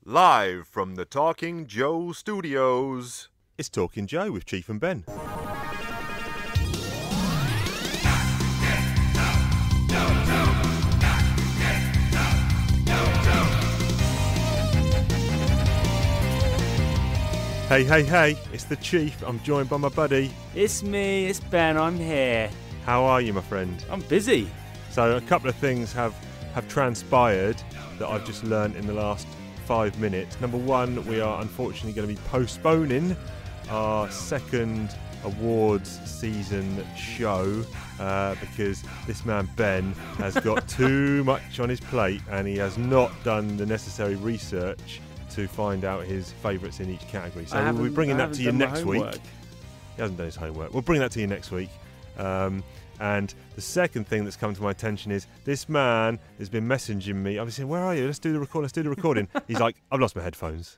Live from the Talking Joe studios. It's Talking Joe with Chief and Ben. Hey, hey, hey, it's the Chief. I'm joined by my buddy. It's me, it's Ben, I'm here. How are you, my friend? I'm busy. So a couple of things have transpired that I've just learned in the last 5 minutes. Number one, we are unfortunately going to be postponing our second awards season show because this man Ben has got too much on his plate and he has not done the necessary research to find out his favourites in each category. So we'll be bringing that to you next week. He hasn't done his homework. We'll bring that to you next week. And the second thing that's come to my attention is this man has been messaging me. I've been saying, where are you? Let's do the recording. He's like, I've lost my headphones.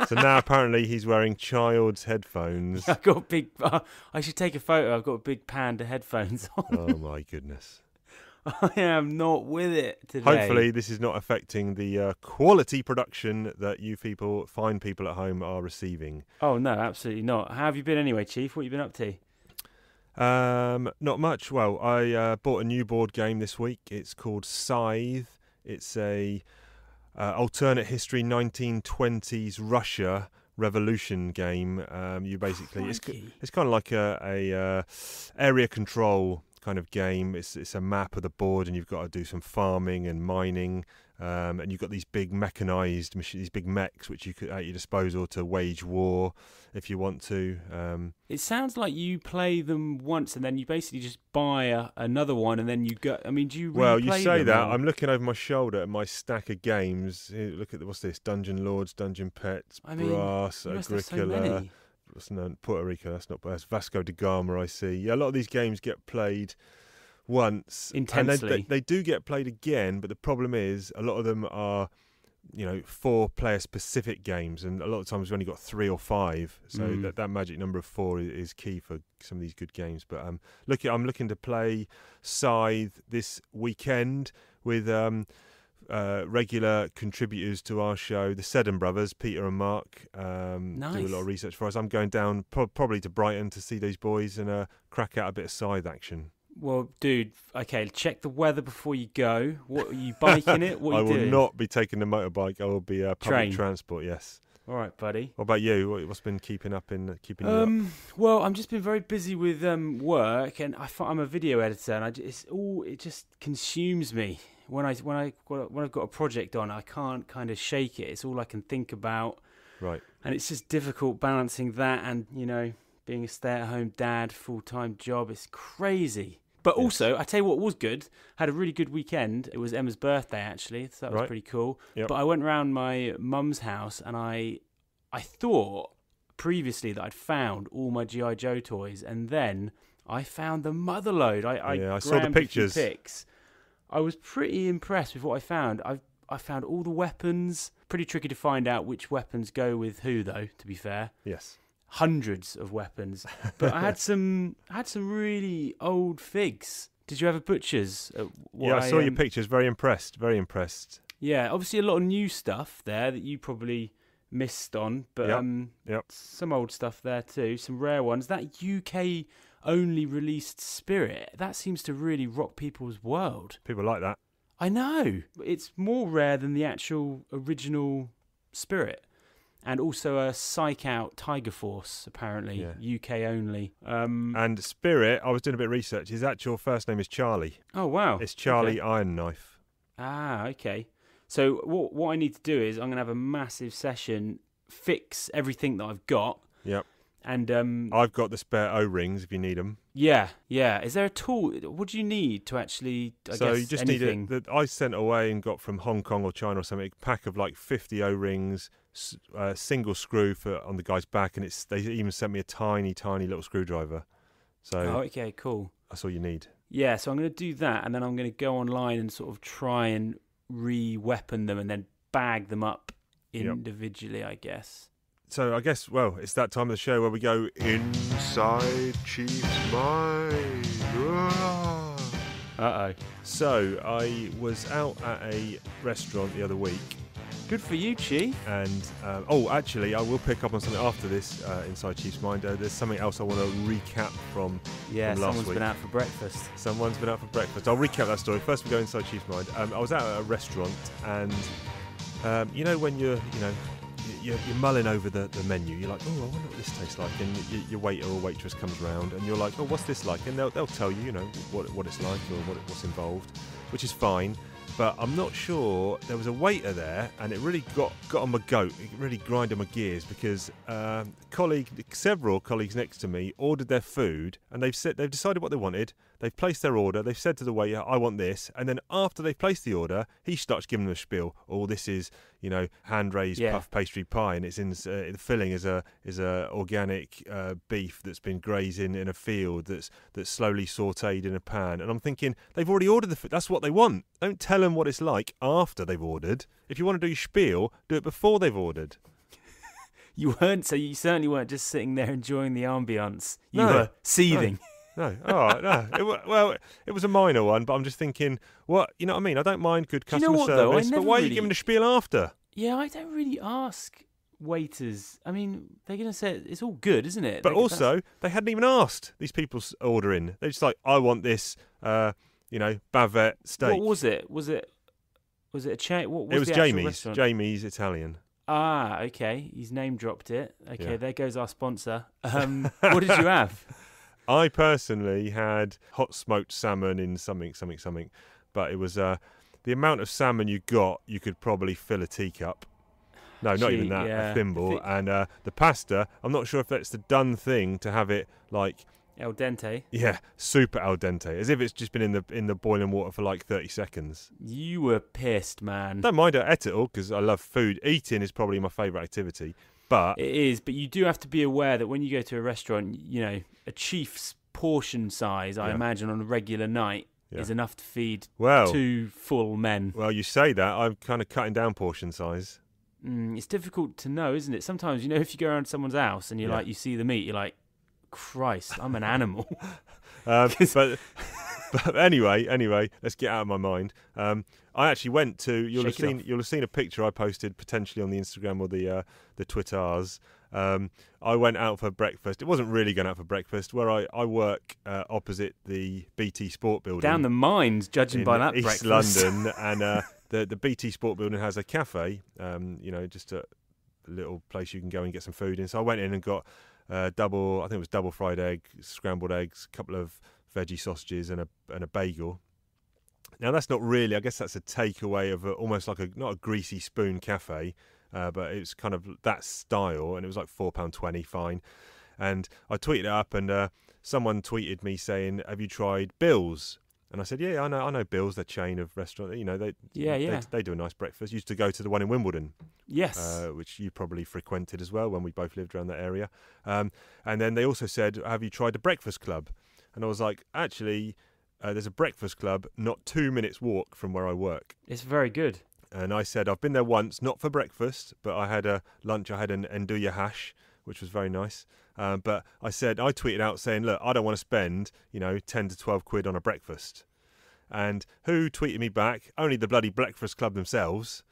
So now apparently he's wearing child's headphones. I've got a big... I should take a photo. I've got a big panda headphones on. Oh, my goodness. I am not with it today. Hopefully this is not affecting the quality production that you fine people at home are receiving. Oh, no, absolutely not. How have you been anyway, Chief? What have you been up to? Not much. Well, I bought a new board game this week. It's called Scythe. It's a alternate history 1920s Russia revolution game. You basically it's kind of like a area control kind of game. It's a map of the board, and you've got to do some farming and mining. And you've got these big mechanised machines, these big mechs, which you could at your disposal to wage war if you want to. It sounds like you play them once and then you basically just buy another one and then you go. I mean, do you replay them? Well, you say that. I'm looking over my shoulder at my stack of games. Here, look at what's this? Dungeon Lords, Dungeon Pets, Brass, Agricola. Puerto Rico. That's Vasco da Gama. I see. Yeah, a lot of these games get played once intensely, and they do get played again, but the problem is a lot of them are 4-player specific games, and a lot of times we've only got 3 or 5, so that magic number of 4 is key for some of these good games. But I'm looking to play Scythe this weekend with regular contributors to our show, the Seddon brothers, Peter and Mark. Nice. Do a lot of research for us. I'm going down probably to Brighton to see these boys and crack out a bit of Scythe action. Well, dude, okay, check the weather before you go. What are you biking it? What are you doing? I will not be taking the motorbike. I will be public transport, yes. All right, buddy. What about you? What's been keeping you up? Well, I've just been very busy with work, and I'm a video editor, and it just consumes me. When I've got a project on, I can't kind of shake it. It's all I can think about. Right. And it's just difficult balancing that and, being a stay-at-home dad, full-time job. It's crazy. But also, I tell you what was good, had a really good weekend. It was Emma's birthday, actually, so that was pretty cool. Yep. But I went around my mum's house, and I thought previously that I'd found all my G.I. Joe toys, and then I found the motherlode. I saw the pictures. Pics. I was pretty impressed with what I found. I found all the weapons. Pretty tricky to find out which weapons go with who, though, to be fair. Yes. Hundreds of weapons, but I had some really old figs. Did you have a butcher's? I saw your pictures. Very impressed. Yeah, obviously a lot of new stuff there that you probably missed on, but some old stuff there too. Some rare ones. That UK only released Spirit, that seems to really rock people's world. People like that. I know. It's more rare than the actual original Spirit. And also a Psych Out Tiger Force, apparently, UK only. And Spirit, I was doing a bit of research, his actual first name is Charlie. Oh, wow. It's Charlie Iron Knife. Ah, okay. So what I need to do is I'm going to have a massive session, fix everything that I've got. Yep. And I've got the spare O-rings if you need them. Yeah. Is there a tool? What do you need to actually, you just anything? need I sent away and got from Hong Kong or China or something, a pack of like 50 O-rings, single screw on the guy's back, and they even sent me a tiny little screwdriver. So okay, cool. That's all you need. Yeah, so I'm going to do that, and then I'm going to go online and sort of try and re-weapon them and then bag them up individually, I guess. So I guess, it's that time of the show where we go inside Chief's mind. Uh-oh. So I was out at a restaurant the other week Good for you, Chief. And actually, I will pick up on something after this inside Chief's Mind. There's something else I want to recap from last someone's week. been out for breakfast. Someone's been out for breakfast. I'll recap that story. First, we go inside Chief's Mind. I was out at a restaurant, and when you're mulling over the menu, you're like, oh, I wonder what this tastes like, and your waiter or waitress comes around, and you're like, oh, what's this like? And they'll tell you, what it's like or what's involved, which is fine. But I'm not sure. There was a waiter there, and it really got on my goat. It really grinded my gears because several colleagues next to me ordered their food, and they've decided what they wanted. They've placed their order. They've said to the waiter, "I want this," and then after they've placed the order, he starts giving them a spiel. Oh, this is hand raised puff pastry pie, and it's in the filling is a organic beef that's been grazing in a field that's slowly sautéed in a pan. And I'm thinking they've already ordered the food. That's what they want. Don't tell them what it's like after they've ordered. If you want to do your spiel, do it before they've ordered. You certainly weren't just sitting there enjoying the ambience. You were seething. No. No. It was a minor one, but I'm just thinking, what I mean? I don't mind good customer service, but why are you giving a spiel after? Yeah, I don't really ask waiters. I mean, they're going to say it's all good, isn't it? But also, they hadn't even asked these people ordering. They're just like, I want this, bavette steak. What was it? Was it a chain? What was it was the Jamie's. Restaurant? Jamie's Italian. Ah, okay. He's name dropped it. Okay, Yeah. There goes our sponsor. What did you have? I personally had hot smoked salmon in something, but it was the amount of salmon you got, you could probably fill a teacup. No, not even that, a thimble. And the pasta, I'm not sure if that's the done thing to have it like al dente. Yeah, super al dente, as if it's just been in the boiling water for like 30 seconds. You were pissed, man. Don't mind I ate it all because I love food. Eating is probably my favourite activity. But it is, but you do have to be aware that when you go to a restaurant, a chief's portion size, I imagine, on a regular night is enough to feed 2 full men. Well, you say that. I'm kind of cutting down portion size. It's difficult to know, isn't it? Sometimes, if you go around someone's house and you see the meat, you're like, Christ, I'm an animal. But anyway, let's get out of my mind. I actually went to. You'll have seen a picture I posted potentially on the Instagram or the Twitters. I went out for breakfast. It wasn't really going out for breakfast. Where I work opposite the BT Sport Building. Down the mines, judging by that East breakfast. London, and the BT Sport Building has a cafe. Just a little place you can go and get some food in. So I went in and got double fried egg, scrambled eggs, a couple of veggie sausages, and a bagel. Now that's not really. I guess that's a takeaway of almost like not a greasy spoon cafe. But it's kind of that style, and it was like £4.20, fine. And I tweeted it up, and someone tweeted me saying, "Have you tried Bill's?" And I said, "Yeah, I know Bill's, their chain of restaurant. They do a nice breakfast. Used to go to the one in Wimbledon, yes, which you probably frequented as well when we both lived around that area. And then they also said, "Have you tried the Breakfast Club?" And I was like, actually, there's a Breakfast Club not 2 minutes walk from where I work. It's very good. And I said, I've been there once, not for breakfast, but I had a lunch. I had an andouille hash, which was very nice. But I tweeted out saying, look, I don't want to spend, 10 to 12 quid on a breakfast. And who tweeted me back? Only the bloody Breakfast Club themselves.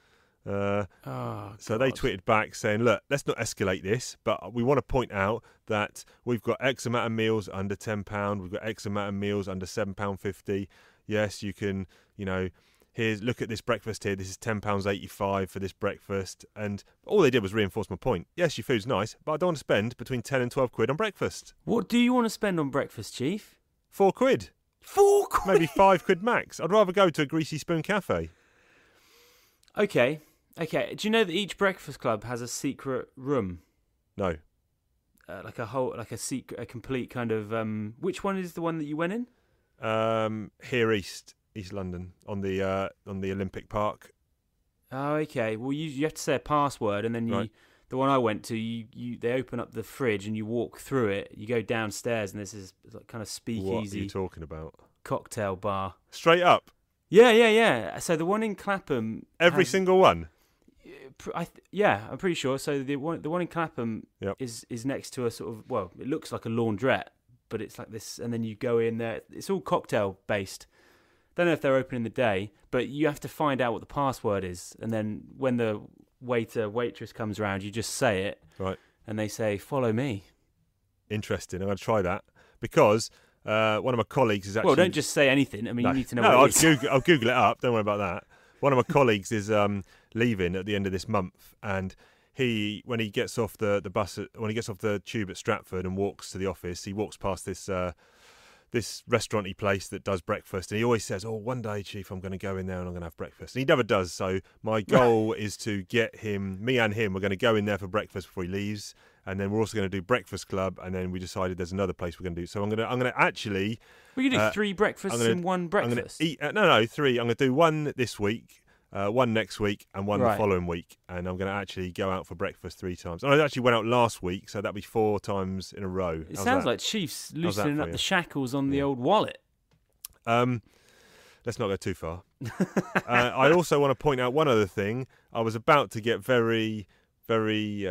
So they tweeted back saying, look, let's not escalate this, but we want to point out that we've got X amount of meals under £10. We've got X amount of meals under £7.50. Yes, you can, look at this breakfast here. This is £10.85 for this breakfast. And all they did was reinforce my point. Yes, your food's nice, but I don't want to spend between 10 and 12 quid on breakfast. What do you want to spend on breakfast, Chief? 4 quid. 4 quid? Maybe 5 quid max. I'd rather go to a Greasy Spoon Cafe. Okay. Do you know that each breakfast club has a secret room? No. A complete kind of. Which one is the one that you went in? Here East London, on the Olympic Park. Oh, okay. Well, you have to say a password, and then Right. The one I went to, they open up the fridge and you walk through it. You go downstairs, and this is like kind of speakeasy. What are you talking about? Cocktail bar. Straight up. Yeah. So the one in Clapham. Every single one. I'm pretty sure. So the one in Clapham Yep. is next to a sort of, well, it looks like a laundrette, but it's like this, and then you go in there. It's all cocktail based. Don't know if they're open in the day, but you have to find out what the password is, and then when the waitress comes around, you just say it, Right. and they say, "Follow me." Interesting. I'm going to try that because one of my colleagues is actually... Well, don't just say anything. I mean, No, you need to know no, what it is. I'll Google it up. Don't worry about that. One of my colleagues is leaving at the end of this month, and when he gets off the bus, when he gets off the tube at Stratford and walks to the office, he walks past this restaurant-y place that does breakfast, and he always says, "Oh, one day, Chief, I'm going to go in there and I'm going to have breakfast." And he never does. So my goal is to get me and him, we're going to go in there for breakfast before he leaves, and then we're also going to do Breakfast Club, and then we decided there's another place we're going to do. So I'm going to actually... We can do 3 breakfasts and 1 breakfast. I'm going to eat... 3. I'm going to do 1 this week, 1 next week, and 1 the following week. And I'm going to actually go out for breakfast 3 times. And I actually went out last week, so that'll be 4 times in a row. It sounds like Chief's loosening up the shackles on the old wallet. Let's not go too far. I also want to point out one other thing. I was about to get very, very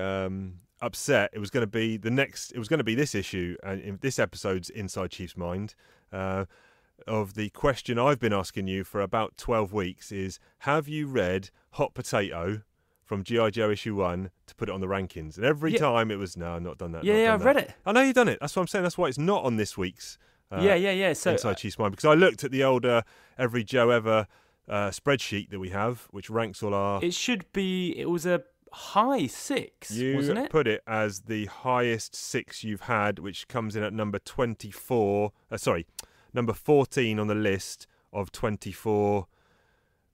upset. It was going to be this issue, and in this episode's Inside Chief's Mind, of the question I've been asking you for about 12 weeks is, have you read Hot Potato from G.I. Joe issue 1 to put it on the rankings? And every time it was, no, I've not done that. Yeah, I've read it. I know you've done it. That's what I'm saying. That's why it's not on this week's So, Inside Chief's Mind, because I looked at the older Every Joe Ever spreadsheet that we have, which ranks all our... It was a high 6, wasn't it? You put it as the highest 6 you've had, which comes in at number 24. Number 14 on the list of 24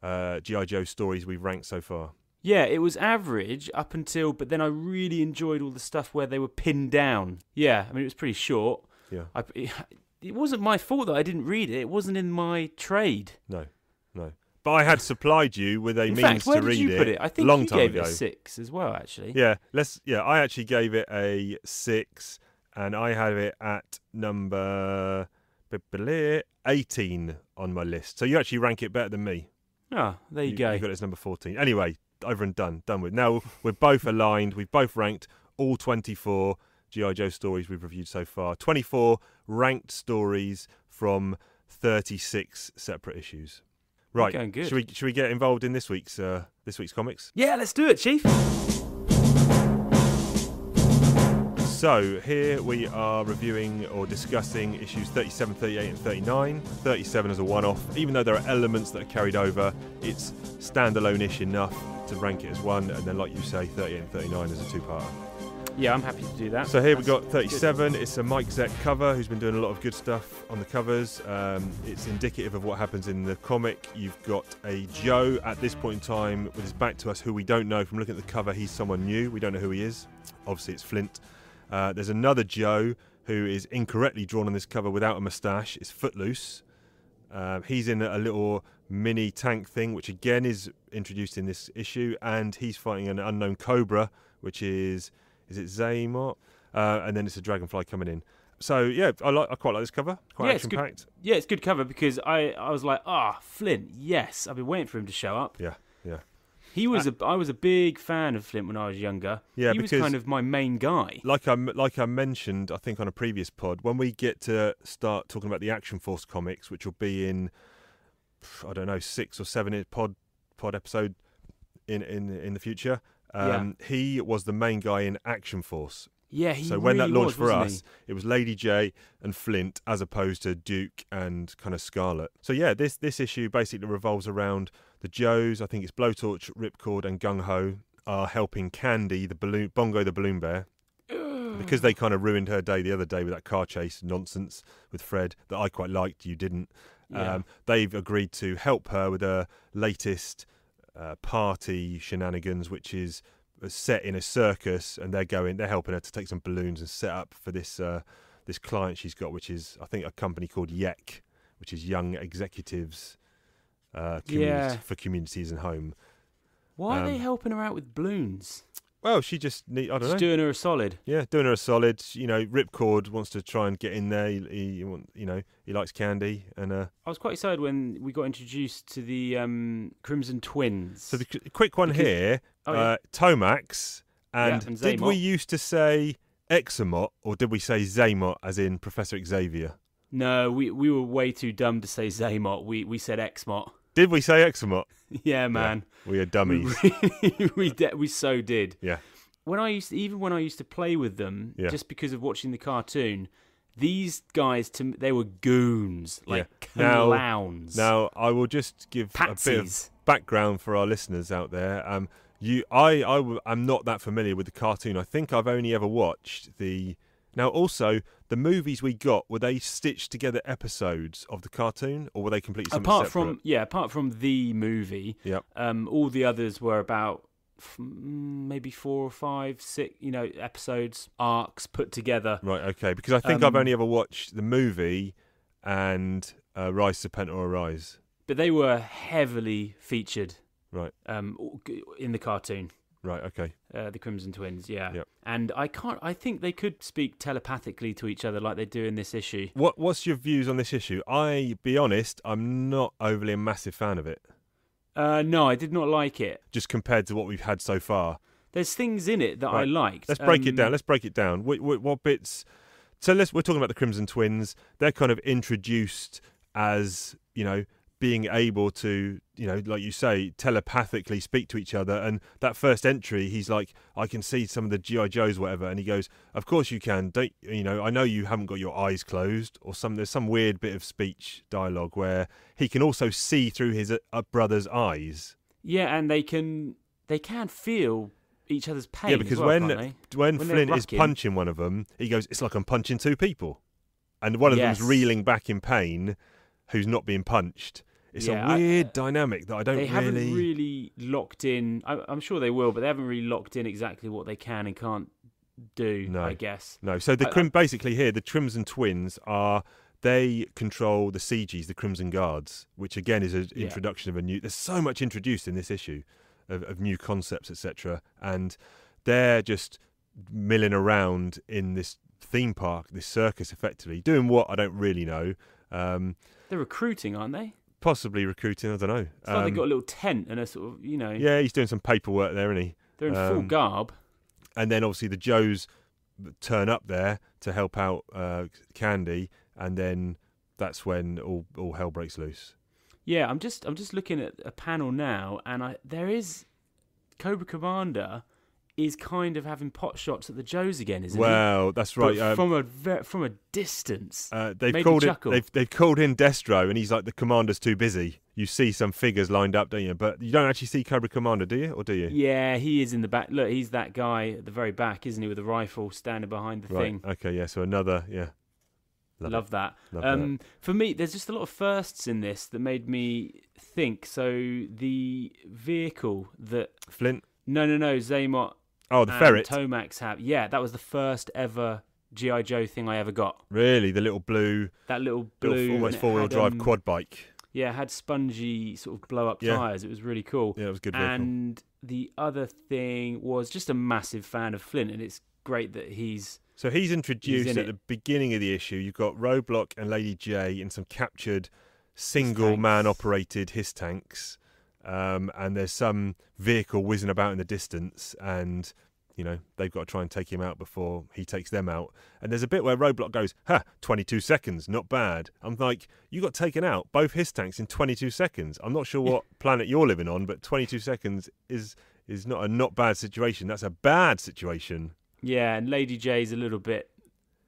G.I. Joe stories we've ranked so far. Yeah, it was average up until, but then I really enjoyed all the stuff where they were pinned down. Yeah, I mean, it was pretty short. Yeah. It wasn't my fault that I didn't read it. It wasn't in my trade. No. But I had supplied you with a means to read it. Where did you put it? I think long you time gave ago. it a 6 as well, actually. Yeah, I actually gave it a 6, and I have it at number 18 on my list. So you actually rank it better than me. Oh, there you go. You got it as number 14. Anyway, over and done with. Now we're both aligned. We've both ranked all 24 G.I. Joe stories we've reviewed so far. 24 ranked stories from 36 separate issues. Right. Going good. Should we get involved in this week's comics? Yeah, let's do it, Chief. So here we are reviewing or discussing issues 37, 38 and 39. 37 as a one-off. Even though there are elements that are carried over, it's standalone-ish enough to rank it as one, and then like you say, 38 and 39 as a two-parter. Yeah, I'm happy to do that. So here we've got 37. It's a Mike Zeck cover who's been doing a lot of good stuff on the covers. It's indicative of what happens in the comic. You've got a Joe at this point in time with his back to us who we don't know. From looking at the cover, he's someone new. We don't know who he is. Obviously, it's Flint. There's another Joe who is incorrectly drawn on this cover without a moustache. It's Footloose. He's in a little mini tank thing, which again is introduced in this issue, and he's fighting an unknown Cobra, which is it Zaymot? And then it's a dragonfly coming in. So yeah, I quite like this cover. Quite action packed. Yeah, it's good cover because I was like, Flint, yes. I've been waiting for him to show up. Yeah. I was a big fan of Flint when I was younger. Yeah, he was kind of my main guy. Like I mentioned, I think on a previous pod, when we get to start talking about the Action Force comics, which will be in, I don't know, 6 or 7 pod episode in the future. He was the main guy in Action Force. Yeah, so when that launched for us, it was Lady J and Flint as opposed to Duke and kind of Scarlet. So yeah, this issue basically revolves around the Joes. I think it's Blowtorch, Ripcord and Gung Ho are helping Candy, Bongo the balloon bear, because they kind of ruined her day the other day with that car chase nonsense with Fred that I quite liked. You didn't. Yeah. They've agreed to help her with her latest party shenanigans, which is set in a circus, and they're helping her to take some balloons and set up for this client she's got, which is I think a company called YEC, which is Young Executives for Communities and Home. Why are they helping her out with balloons? Well, she just I don't know. Doing her a solid. Yeah, doing her a solid. You know, Ripcord wants to try and get in there. He likes candy, and I was quite excited when we got introduced to the Crimson Twins. So the quick one here, Tomax, and did we used to say Examot or did we say Zaymot as in Professor Xavier? No, we were way too dumb to say Zaymot. We said Exmot. Did we say eczema? Yeah, man. Yeah, we are dummies. We so did. Yeah. When I used to play with them, Yeah. just because of watching the cartoon, these guys they were goons, like clowns. Now I will just give a bit of background for our listeners out there. I'm not that familiar with the cartoon. I think I've only ever watched the. Now, also, the movies we got, were they stitched together episodes of the cartoon, or were they completely separate? Apart from the movie, yep. All the others were about maybe 4 or 5, 6, episodes, arcs put together. Right, okay, because I think I've only ever watched the movie and Rise Serpent or Arise. But they were heavily featured, right, in the cartoon. Right, okay. The Crimson Twins, yeah. Yep. And I think they could speak telepathically to each other like they do in this issue. What's your views on this issue? Be honest, I'm not overly a massive fan of it. No, I did not like it. Just compared to what we've had so far. There's things in it that I liked. Let's break it down. What bits... So we're talking about the Crimson Twins. They're kind of introduced as, being able to, like you say, telepathically speak to each other. And that first entry, he's like, I can see some of the G.I. Joes, whatever. And he goes, of course you can. I know you haven't got your eyes closed. Or there's some weird bit of speech dialogue where he can also see through his brother's eyes. Yeah, and they can feel each other's pain. Yeah, because when Flint is punching one of them, he goes, it's like I'm punching two people. And one of them's reeling back in pain, who's not being punched. It's a weird dynamic that they haven't really locked in. I'm sure they will, but they haven't really locked in exactly what they can and can't do, I guess. No, so basically here, the Crimson Twins they control the CGs, the Crimson Guards, which again is an introduction of a new... There's so much introduced in this issue of new concepts, etc. And they're just milling around in this theme park, this circus, effectively, doing what I don't really know. They're recruiting, aren't they? Possibly recruiting, I don't know. It's like they've got a little tent and a sort of, Yeah, he's doing some paperwork there, isn't he? They're in full garb. And then obviously the Joes turn up there to help out Candy, and then that's when all hell breaks loose. Yeah, I'm just looking at a panel now, and there is Cobra Commander is kind of having pot shots at the Joes again, isn't he? Well, that's right. From a distance, they've called in Destro, and he's like, the commander's too busy. You see some figures lined up, don't you? But you don't actually see Cobra Commander, do you? Or do you? Yeah, he is in the back. Look, he's that guy at the very back, isn't he, with a rifle standing behind the thing. Okay, yeah. So another, Love that. For me, there's just a lot of firsts in this that made me think. So the vehicle that Flint. No, Zaymot. Oh, the ferret. Tomax have. Yeah, that was the first ever G.I. Joe thing I ever got. Really? The little blue... That little blue... almost four-wheel drive quad bike. Yeah, it had spongy sort of blow-up tyres. It was really cool. Yeah, it was a good vehicle. And the other thing was just a massive fan of Flint, and it's great that he's... So he's introduced at the beginning of the issue. You've got Roadblock and Lady J in some captured single-man-operated HISS tanks. And there's some vehicle whizzing about in the distance, and they've got to try and take him out before he takes them out. And there's a bit where Roadblock goes, 22 seconds, not bad. I'm like, you got taken out, both HISS tanks, in 22 seconds. I'm not sure what planet you're living on, but 22 seconds is not a not bad situation. That's a bad situation. Yeah, and Lady J's a little bit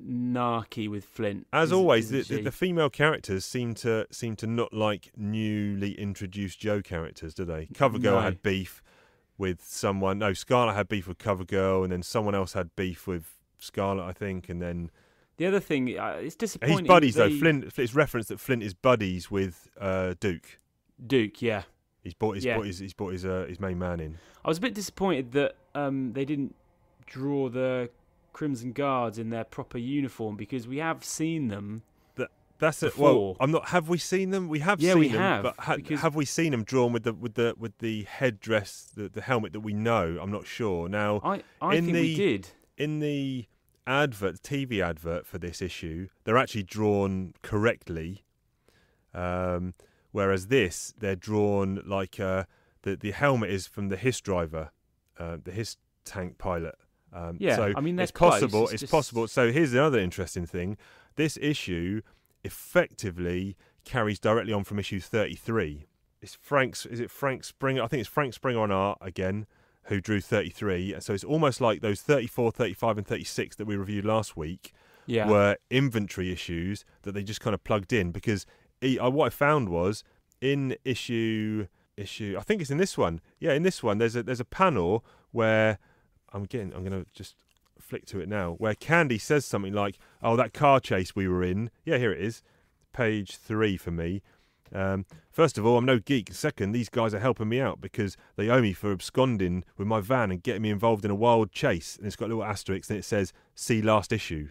narky with Flint. As always, the female characters seem to not like newly introduced Joe characters, do they? CoverGirl had beef with someone. No, Scarlet had beef with CoverGirl, and then someone else had beef with Scarlet, I think, and then... The other thing, it's disappointing... He's buddies, though. It's referenced that Flint is buddies with Duke. Duke, yeah. He's brought his main man in. I was a bit disappointed that they didn't draw the Crimson Guards in their proper uniform, because we have seen them. That's it. Before. Well, have we seen them? We have. Yeah, seen we them, have. But have we seen them drawn with the headdress, the helmet that we know? I'm not sure. Now, I think we did. In the advert, the TV advert for this issue, they're actually drawn correctly. Whereas they're drawn like the helmet is from the HISS driver, the HISS tank pilot. So I mean, it's possible. It's possible. So here's the other interesting thing: this issue effectively carries directly on from issue 33. it's Frank's. Is it Frank Springer? I think it's Frank Springer on art again, who drew 33. So it's almost like those 34, 35, and 36 that we reviewed last week were inventory issues that they just kind of plugged in. Because what I found was in issue. I think it's in this one. Yeah, in this one, there's a panel where I'm going to just flick to it now, where Candy says something like, "Oh, that car chase we were in." Yeah, here it is, page 3 for me. First of all, I'm no geek. Second, these guys are helping me out because they owe me for absconding with my van and getting me involved in a wild chase. And it's got a little asterisk and it says, "See last issue."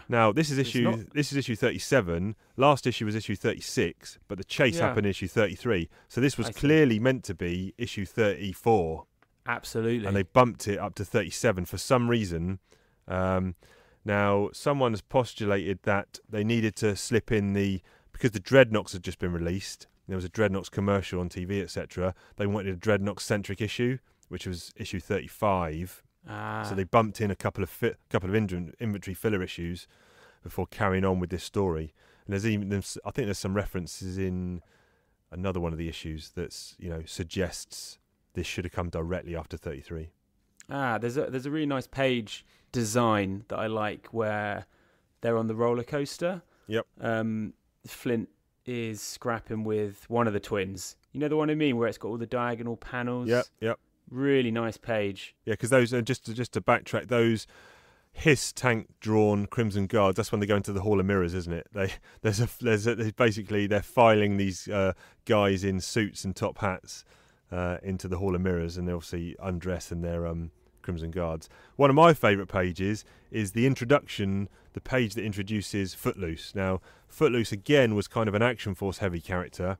Now this is issue 37. Last issue was issue 36, but the chase happened in issue 33. So this was clearly meant to be issue 34. Absolutely. And they bumped it up to 37 for some reason. Now someone has postulated that they needed to slip in because the Dreadnoks had just been released. There was a Dreadnoks commercial on TV, etc. They wanted a Dreadnoks-centric issue, which was issue 35. So they bumped in a couple of inventory filler issues before carrying on with this story. And I think there's some references in another one of the issues that's suggests this should have come directly after 33. There's a really nice page design that I like where they're on the roller coaster. Yep. Flint is scrapping with one of the twins. You know the one I mean, where it's got all the diagonal panels. Yep. Really nice page. Yeah, because those are just to backtrack. Those Hiss tank drawn Crimson Guards. That's when they go into the Hall of Mirrors, isn't it? Basically they're filing these guys in suits and top hats into the Hall of Mirrors, and they obviously undress in their Crimson Guards. One of my favourite pages is the introduction, the page that introduces Footloose. Now, Footloose again was kind of an Action Force heavy character.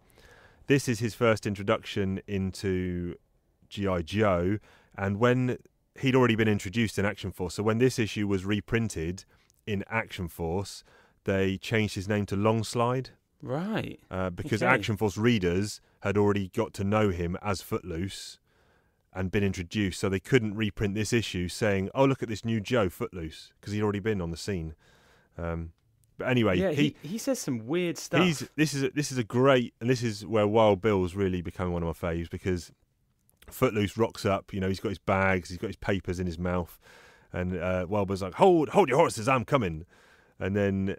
This is his first introduction into G.I. Joe, and when he'd already been introduced in Action Force, so when this issue was reprinted in Action Force, they changed his name to Longslide. Right. Because Action Force readers had already got to know him as Footloose and been introduced, so they couldn't reprint this issue saying, "Oh, look at this new Joe, Footloose," because he'd already been on the scene. But anyway, he says some weird stuff. This is a great, and this is where Wild Bill's really become one of my faves, because Footloose rocks up. He's got his bags, he's got his papers in his mouth, and Wild Bill's like, "Hold your horses, I'm coming." And then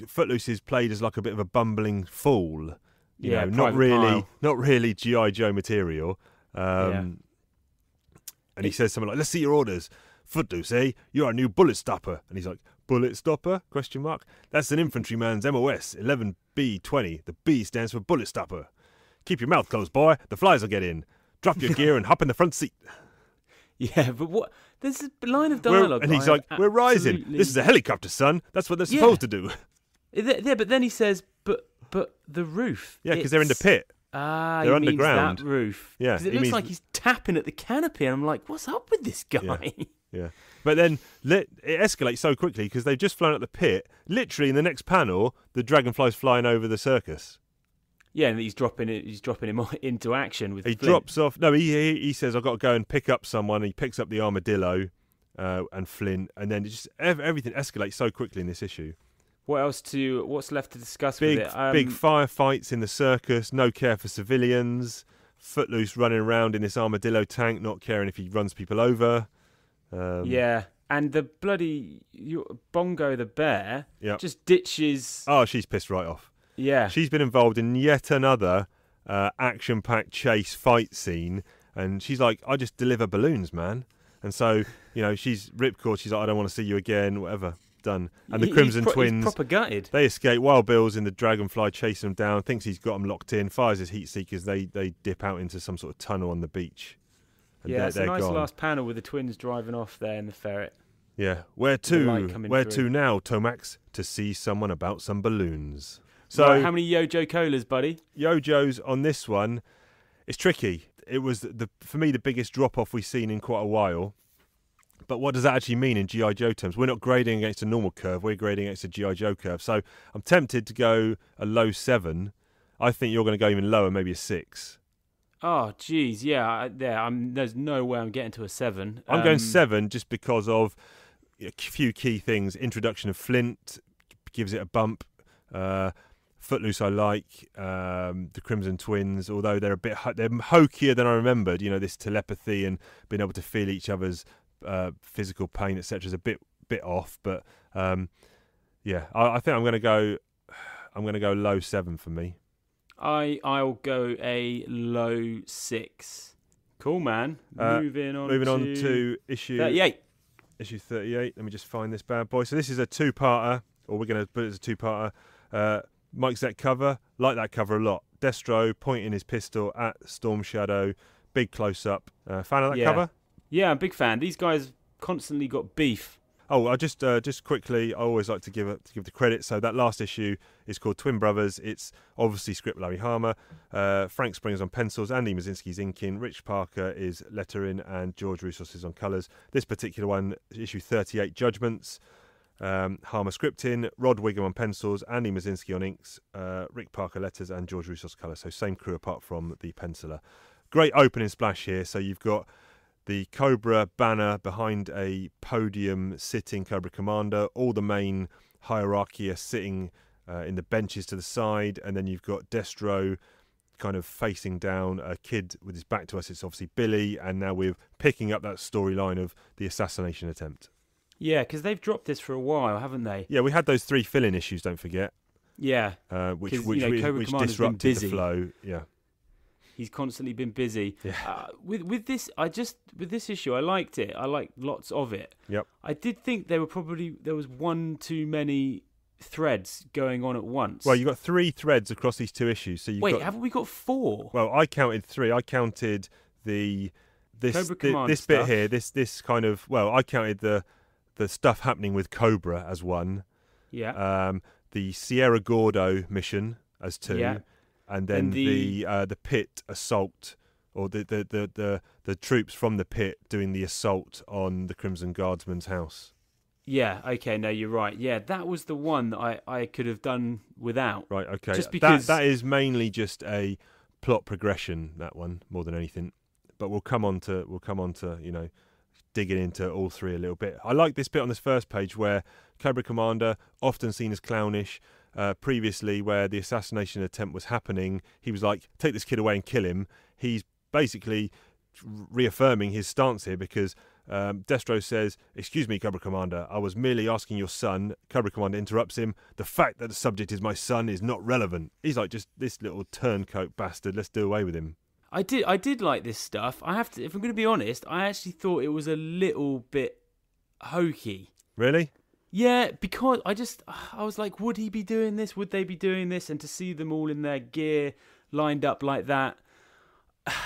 Footloose is played as like a bit of a bumbling fool. Not really G.I. Joe material. And he says something like, "Let's see your orders. Footloose, eh? You're our new bullet stopper." And he's like, "Bullet stopper? ? That's an infantryman's MOS, 11B20. The B stands for bullet stopper. Keep your mouth closed, boy. The flies will get in. Drop your gear and hop in the front seat." Yeah, but what? There's a line of dialogue. And he's like, "We're rising. This is a helicopter, son. That's what they're supposed to do." Yeah, but then he says, but the roof. Yeah, because they're in the pit. They're underground. That roof. Yeah, because it looks like he's tapping at the canopy, and I'm like, what's up with this guy? Yeah. But then it escalates so quickly because they've just flown at the pit. Literally in the next panel, the dragonfly's flying over the circus. Yeah, and he's dropping him into action with. He Flint. drops off. No, he says, "I've got to go and pick up someone." He picks up the armadillo and Flint, and then everything escalates so quickly in this issue. What's left to discuss with it? Big firefights in the circus. No care for civilians. Footloose running around in this armadillo tank, not caring if he runs people over. And the bloody Bongo the bear just ditches. Oh, she's pissed right off. Yeah. She's been involved in yet another action-packed chase fight scene, and she's like, "I just deliver balloons, man." And so, she's ripcord. She's like, "I don't want to see you again," whatever. Done. And the Crimson Twins, he's proper gutted. They escape. Wild Bill's in the Dragonfly, chasing them down, thinks he's got them locked in, fires his heat seekers. They dip out into some sort of tunnel on the beach. And it's a nice gone. last panel with the twins driving off there in the ferret. Yeah. Where to now, Tomax? To see someone about some balloons. So right, how many Yo-Jo Colas, buddy? Yo-Jo's on this one. It's tricky. It was for me the biggest drop-off we've seen in quite a while. But what does that actually mean in G.I. Joe terms? We're not grading against a normal curve. We're grading against a G.I. Joe curve. So I'm tempted to go a low 7. I think you're going to go even lower, maybe a 6. Oh, geez. Yeah. There's no way I'm getting to a 7. I'm going 7 just because of a few key things. Introduction of Flint gives it a bump. Footloose I like, the Crimson Twins, although they're they're hokier than I remembered. You know, this telepathy and being able to feel each other's physical pain, etc., is a bit off. But yeah, I think I'm going to go low 7 for me. I'll go a low 6. Cool, man. Moving on to issue 38. Issue 38. Let me just find this bad boy. So this is a two-parter, or we're going to put it as a two-parter. Mike Zeck cover. Like that cover a lot. Destro pointing his pistol at Storm Shadow. Big close-up. Fan of that cover? Yeah, I'm a big fan. These guys constantly got beef. Oh, I just quickly, I always like to give the credit. So that last issue is called Twin Brothers. It's obviously script Larry Harmer, Frank Springer's on pencils, Andy Mazinski's inking, Rich Parker is lettering, and George Roussos is on colours. This particular one, issue 38, Judgments. Harmer scripting, Rod Wiggum on pencils, Andy Mazinski on inks, Rick Parker letters, and George Roussos colours. So same crew apart from the penciler. Great opening splash here. So you've got the Cobra banner behind a podium sitting Cobra Commander. All the main hierarchy are sitting in the benches to the side. And then you've got Destro kind of facing down, a kid with his back to us. It's obviously Billy. And now we're picking up that storyline of the assassination attempt. Yeah, because they've dropped this for a while, haven't they? Yeah, we had those 3 fill-in issues, don't forget. Yeah. Which disrupted the flow. Yeah. He's constantly been busy. Yeah. With this issue, I liked it. I liked lots of it. Yep. I did think there was one too many threads going on at once. Well, you got 3 threads across these 2 issues. So haven't we got 4? Well, I counted 3. I counted this bit here. This kind of, well, I counted the stuff happening with Cobra as 1. Yeah. The Sierra Gordo mission as 2. Yeah. And then the pit assault, or the troops from the pit doing the assault on the Crimson Guardsman's house. Yeah, okay, no, you're right. Yeah, that was the one that I could have done without. Right, okay. Just because that is mainly just a plot progression, that one, more than anything. But we'll come on to digging into all 3 a little bit. I like this bit on this first page where Cobra Commander, often seen as clownish, previously where the assassination attempt was happening, he was like, take this kid away and kill him. He's basically reaffirming his stance here because Destro says, excuse me, Cobra Commander, I was merely asking your son. Cobra Commander interrupts him. The fact that the subject is my son is not relevant. He's like, just this little turncoat bastard, let's do away with him. I did like this stuff. I have to, if I'm going to be honest, I actually thought it was a little bit hokey. Really? Yeah, because I was like, would he be doing this? Would they be doing this? And to see them all in their gear lined up like that.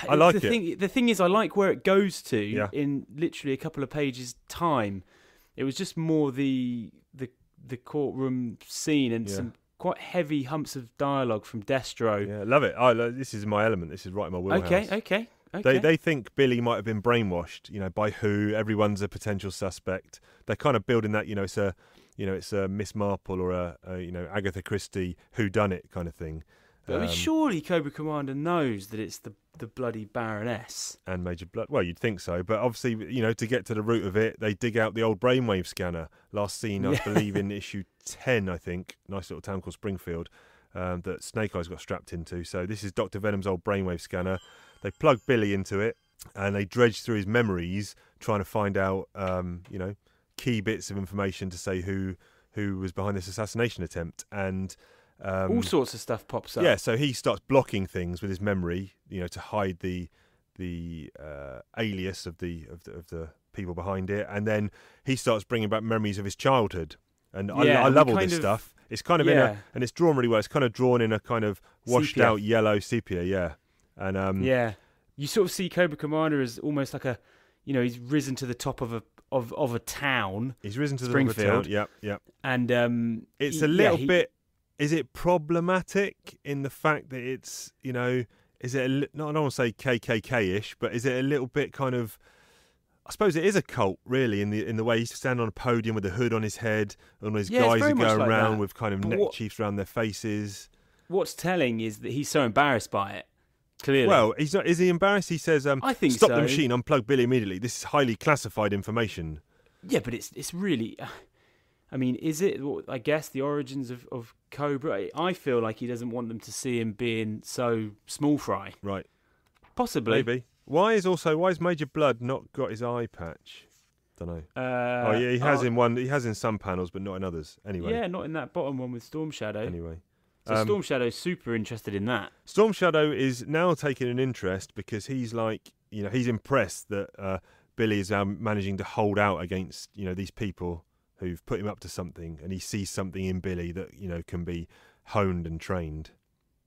I like it. The thing is, I like where it goes to in literally a couple of pages' time. It was just more the courtroom scene and some quite heavy humps of dialogue from Destro. Yeah, love it. This is my element. This is right in my wheelhouse. Okay. They think Billy might have been brainwashed, by who? Everyone's a potential suspect. They're kind of building that, it's a Miss Marple or a Agatha Christie whodunit kind of thing. But I mean, surely Cobra Commander knows that it's the bloody Baroness and Major Blood. Well, you'd think so, but obviously, to get to the root of it, they dig out the old brainwave scanner. Last seen, I believe, in issue 10. I think, nice little town called Springfield, that Snake Eyes got strapped into. So this is Dr. Venom's old brainwave scanner. They plug Billy into it, and they dredge through his memories, trying to find out, key bits of information to say who was behind this assassination attempt. And all sorts of stuff pops up. Yeah, so he starts blocking things with his memory, to hide the alias of the people behind it, and then he starts bringing back memories of his childhood. And I love all this stuff. It's kind of and it's drawn really well. It's kind of drawn in a kind of washed out yellow sepia, yeah. And you sort of see Cobra Commander as almost like a, he's risen to the top of a town. He's risen to the top of a town. Yep. And it's a little bit. Is it problematic in the fact that it's, is it I don't want to say KKK-ish, but is it a little bit kind of, I suppose it is a cult, really, in the way he's standing on a podium with a hood on his head, and his guys are going around with kind of neckerchiefs around their faces. What's telling is that he's so embarrassed by it. Clearly. Well, he's not. Is he embarrassed? He says, I think stop so. the machine, unplug Billy immediately. This is highly classified information. Yeah, but it's really... I mean, is it, I guess, the origins of Cobra? I feel like he doesn't want them to see him being so small fry. Right. Possibly. Maybe. Why is Major Blood not got his eye patch? Don't know. Yeah, he has in one. He has in some panels, but not in others. Anyway. Yeah, not in that bottom one with Storm Shadow. Anyway. So Storm Shadow's super interested in that. Storm Shadow is now taking an interest because he's like, he's impressed that Billy is now managing to hold out against, these people who've put him up to something, and he sees something in Billy that, can be honed and trained.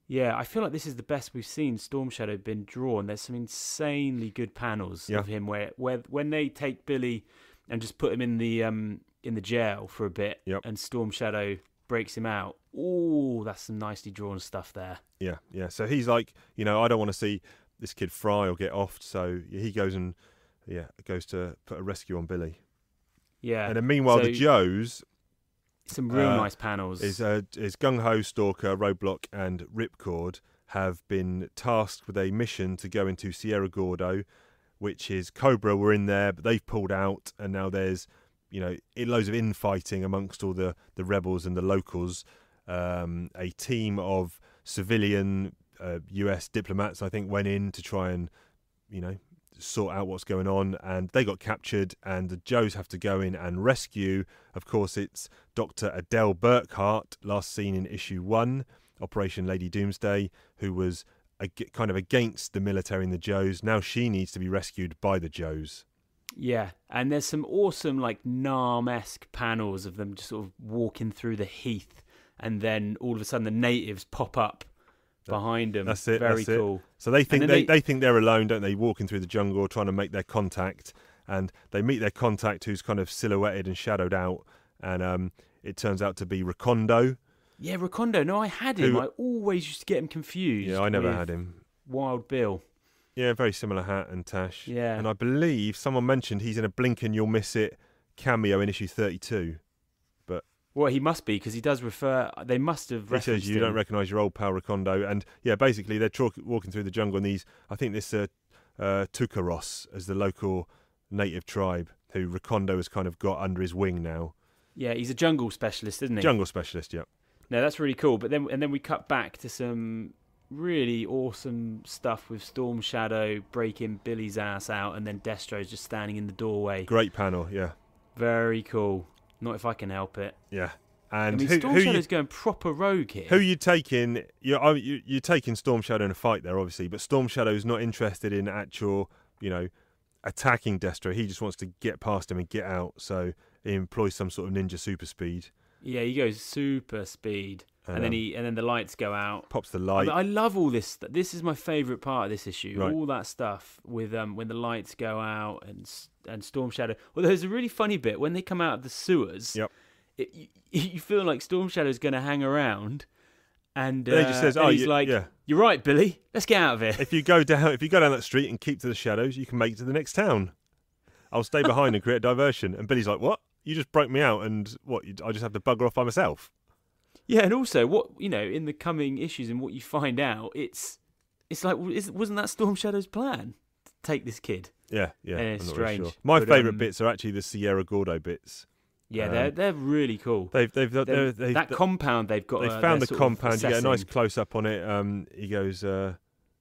Yeah, I feel like this is the best we've seen Storm Shadow been drawn. There's some insanely good panels of him where when they take Billy and just put him in the jail for a bit, and Storm Shadow breaks him out. Oh, that's some nicely drawn stuff there. Yeah. So he's like, I don't want to see this kid fry or get offed. So he goes to put a rescue on Billy. Yeah. And then meanwhile, the Joes. Some real nice panels. Is Gung Ho, Stalker, Roadblock, and Ripcord have been tasked with a mission to go into Sierra Gordo, which is Cobra were in there, but they've pulled out, and now there's loads of infighting amongst all the rebels and the locals. A team of civilian US diplomats, I think, went in to try and sort out what's going on, and they got captured, and the Joes have to go in and rescue. Of course, it's Dr. Adele Burkhart, last seen in issue 1, Operation Lady Doomsday, who was kind of against the military and the Joes. Now she needs to be rescued by the Joes. Yeah, and there's some awesome Narm-esque panels of them just sort of walking through the heath, and then all of a sudden the natives pop up behind them. That's it. Very cool. So they think they think they're alone, don't they? Walking through the jungle, trying to make their contact, and they meet their contact, who's kind of silhouetted and shadowed out, and it turns out to be Recondo. Yeah, Recondo. No, I had him. I always used to get him confused. Yeah, I never had him. Wild Bill. Yeah, very similar hat and tash. Yeah. And I believe someone mentioned he's in a Blink and You'll Miss It cameo in issue 32. But well, he must be, because he does refer. They must have referenced him. He says you don't recognise your old pal Recondo. And yeah, basically they're walking through the jungle, and I think this Tucaros as the local native tribe who Recondo has kind of got under his wing now. Yeah, he's a jungle specialist, isn't he? Jungle specialist, yeah. No, that's really cool. But then we cut back to some really awesome stuff with Storm Shadow breaking Billy's ass out, and then Destro's just standing in the doorway. Great panel, yeah. Very cool. Not if I can help it. Yeah. And Storm Shadow's going proper rogue here. Who you taking? You're taking Storm Shadow in a fight there, obviously, but Storm Shadow's not interested in actual, attacking Destro. He just wants to get past him and get out. So he employs some sort of ninja super speed. Yeah, he goes super speed. And then the lights go out. Pops the light. I love all this. This is my favourite part of this issue. Right. All that stuff with when the lights go out and Storm Shadow. Well, there's a really funny bit when they come out of the sewers. Yep. You feel like Storm Shadow's going to hang around, and he just says, he's like, "You're right, Billy. Let's get out of here." If you go down that street and keep to the shadows, you can make it to the next town. I'll stay behind and create a diversion. And Billy's like, "What? You just broke me out, and what? I just have to bugger off by myself." Yeah, and also what in the coming issues and what you find out, it's like, wasn't that Storm Shadow's plan to take this kid? Yeah, and it's strange. Really sure. My favourite bits are actually the Sierra Gordo bits. Yeah, they're really cool. That compound they've got. They found the compound. You get a nice close up on it. He goes,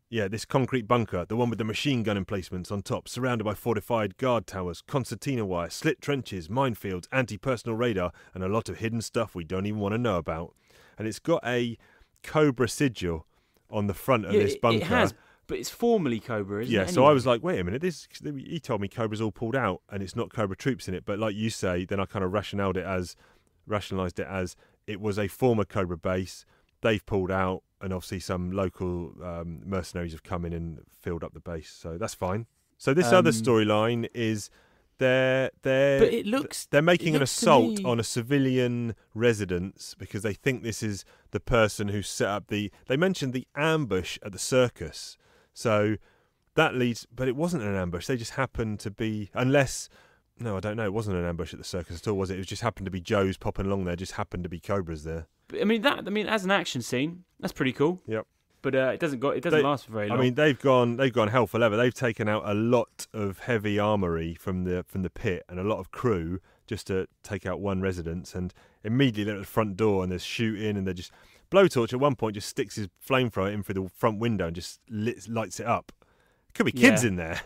this concrete bunker, the one with the machine gun emplacements on top, surrounded by fortified guard towers, concertina wire, slit trenches, minefields, anti-personnel radar, and a lot of hidden stuff we don't even want to know about. And it's got a Cobra sigil on the front of this bunker. It has. But it's formally Cobra, isn't it? Yeah, so I was like, wait a minute, he told me Cobra's all pulled out and it's not Cobra troops in it. But like you say, then I kind of rationalised it as it was a former Cobra base. They've pulled out, and obviously some local mercenaries have come in and filled up the base. So that's fine. So this other storyline is they're making an assault on a civilian residence because they think this is the person who set up they mentioned the ambush at the circus. So that leads, but it wasn't an ambush. They just happened to be, I don't know. It wasn't an ambush at the circus at all, was it? It just happened to be Joes popping along there. Just happened to be Cobras there. As an action scene, that's pretty cool. Yep. but it doesn't last for very long. I mean, they've gone hell for leather. They've taken out a lot of heavy armoury from the pit and a lot of crew just to take out one residence. And immediately they're at the front door and there's shooting, and they're just Blowtorch at one point just sticks his flamethrower in through the front window and just lights it up. Could be kids in there.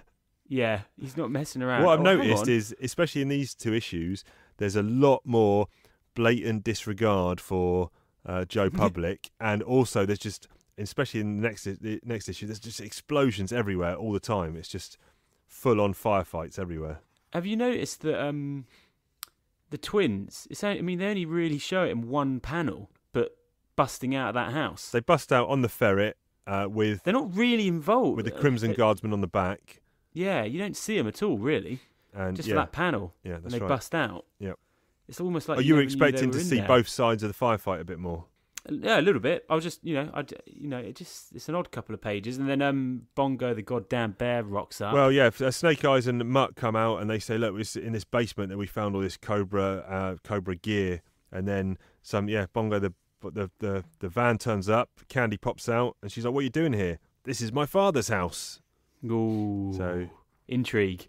Yeah, he's not messing around. What I've noticed is, especially in these two issues, there's a lot more blatant disregard for Joe Public, and also there's just, especially in the next issue, there's just explosions everywhere all the time. It's just full-on firefights everywhere. Have you noticed that the twins? They only really show it in one panel, but busting out of that house. They bust out on the ferret with. They're not really involved with the Crimson Guardsman on the back. Yeah, you don't see them at all, really. And just for that panel. Yeah, that's and they bust out. Yep. It's almost like you were expecting to see there. both sides of the firefight a bit more. Yeah, a little bit. I was just, it's an odd couple of pages, and then Bongo the goddamn bear rocks up. Well, yeah, Snake Eyes and Mutt come out and they say, "Look, it's in this basement that we found all this Cobra gear," and then Bongo the van turns up, Candy pops out, and she's like, "What are you doing here?" "This is my father's house." Ooh, so intrigue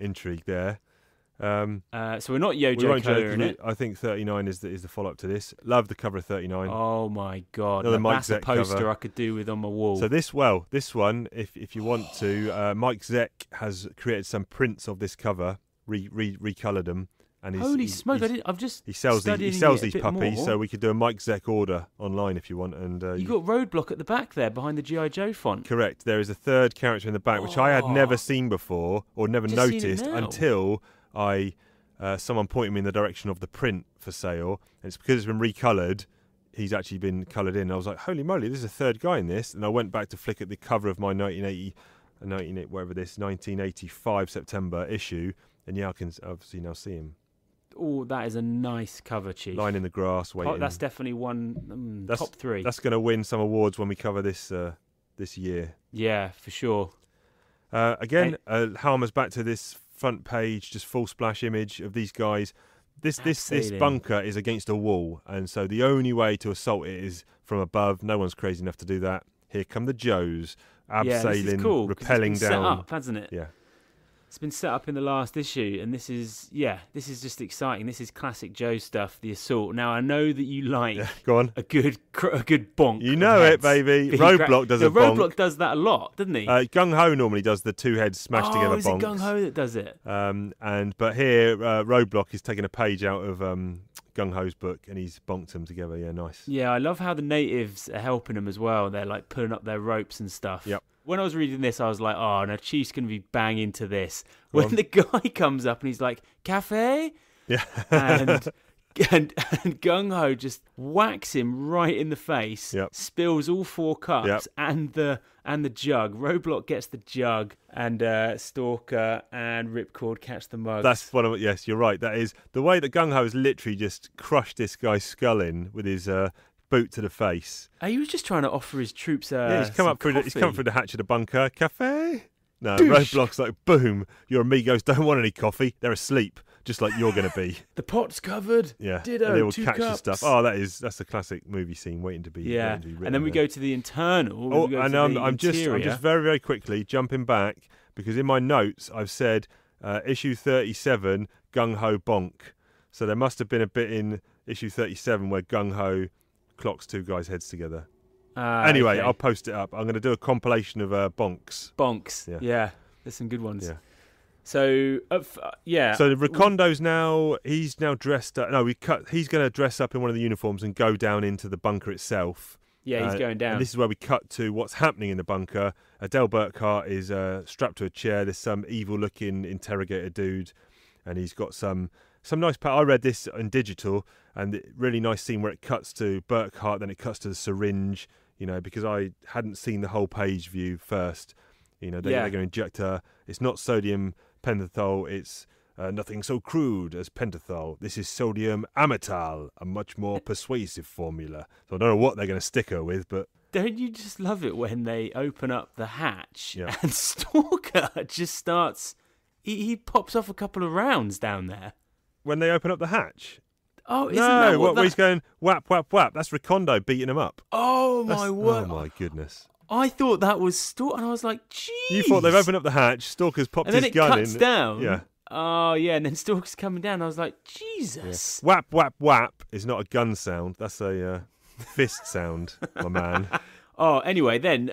there. So we're not Yojo Cola in it. I think 39 is the follow-up to this. Love the cover of 39. Oh my god, that's a poster cover. I could do with on my wall. So this one, if you want to, Mike Zeck has created some prints of this cover, recoloured them, and holy smoke! He sells these puppies, so we could do a Mike Zeck order online if you want. And you got Roadblock at the back there behind the G.I. Joe font. Correct. There is a third character in the back which I had never seen before or never noticed until someone pointed me in the direction of the print for sale, and it's because it's been recoloured. He's actually been coloured in. I was like, holy moly, there's a third guy in this. And I went back to flick at the cover of my 1985 September issue, and I can obviously now see him. Oh, that is a nice cover, Chief. Lying in the grass, waiting. That's definitely one top 3. That's going to win some awards when we cover this year. Yeah, for sure. Again, Harmer's back to this front page, just full splash image of these guys. This bunker is against a wall, and so the only way to assault it is from above. No one's crazy enough to do that. Here come the Joes, abseiling, cool, rappelling it's down. Set up, hasn't it? Yeah. It's been set up in the last issue, and this is just exciting. This is classic Joe stuff, the assault. Now, I know that you like go on. a good bonk. You know it, baby. Roadblock does a bonk. Roadblock does that a lot, doesn't he? Gung Ho normally does the two heads smashed together bonks. Is it Gung Ho that does it? But here, Roadblock is taking a page out of Gung Ho's book, and he's bonked them together. Yeah, nice. Yeah, I love how the natives are helping them as well. They're like pulling up their ropes and stuff. Yep. When I was reading this, I was like, oh, no, Chief's going to be banging to this. When the guy comes up and he's like, cafe? Yeah. and Gung Ho just whacks him right in the face, spills all 4 cups and the jug. Roadblock gets the jug, and Stalker and Ripcord catch the mugs. That's one of yes, you're right. That is the way that Gung Ho has literally just crushed this guy's skull in with his boot to the face. He was just trying to offer his troops he's come up through the hatch of the bunker. Cafe? No, Douche. Roadblock's like, boom, your amigos don't want any coffee. They're asleep, just like you're going to be. The pot's covered. Yeah. Ditto, and they all 2 catch cups. the stuff. Oh, that's a classic movie scene waiting to be written. And then we go to the internal. I'm just very, very quickly jumping back, because in my notes I've said issue 37, Gung Ho bonk. So there must have been a bit in issue 37 where Gung Ho clocks 2 guys' heads together. Anyway, okay. I'll post it up. I'm going to do a compilation of bonks. Bonks. Yeah. There's some good ones. Yeah. So, So Recondo's he's now dressed up. No, he's going to dress up in one of the uniforms and go down into the bunker itself. Yeah, he's going down. And this is where we cut to what's happening in the bunker. Adele Burkhart is strapped to a chair. There's some evil-looking interrogator dude, and he's got some nice part. I read this in digital, and really nice scene where it cuts to Burkhart, then it cuts to the syringe, because I hadn't seen the whole page view first. They're going to inject her. It's not sodium pentothal, it's nothing so crude as pentothal. This is sodium amytal, a much more persuasive formula. So I don't know what they're going to stick her with, but... Don't you just love it when they open up the hatch and Stalker just starts... He pops off a couple of rounds down there. When they open up the hatch? Oh, isn't that what he's going whap, whap, whap. That's Recondo beating him up. Oh, my word. Oh, my goodness. I thought that was Stalker, and I was like, "Jeez!" You thought they've opened up the hatch. Stalker's popped and then his it gun cuts in. down. Yeah. Oh yeah, and then Stalker's coming down. I was like, Jesus. Yeah. Whap whap whap is not a gun sound. That's a fist sound, my man. Oh, anyway, then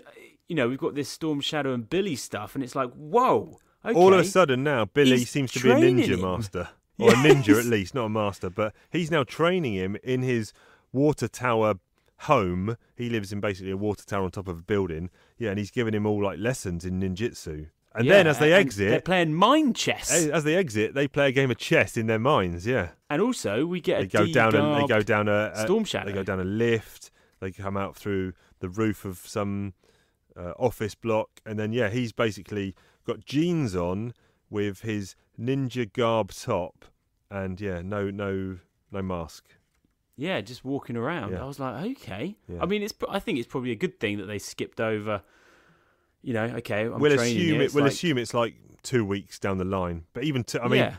we've got this Storm Shadow and Billy stuff, and it's like, whoa. Okay. All of a sudden now, Billy He's seems to be a ninja training him. master. Or a ninja at least, not a master. But he's now training him in his water tower home. He lives in basically a water tower on top of a building. Yeah, and he's giving him all like lessons in ninjutsu. And then as they exit... they're playing mind chess. As they exit, they play a game of chess in their minds, yeah. And also, we get They go down a Storm Shadow. They go down a lift. They come out through the roof of some office block. And then, yeah, he's basically got jeans on with his ninja garb top, and yeah, no mask. Yeah, just walking around. Yeah. I was like, okay. Yeah. I mean, I think it's probably a good thing that they skipped over. Okay, We'll training assume it's like 2 weeks down the line. But even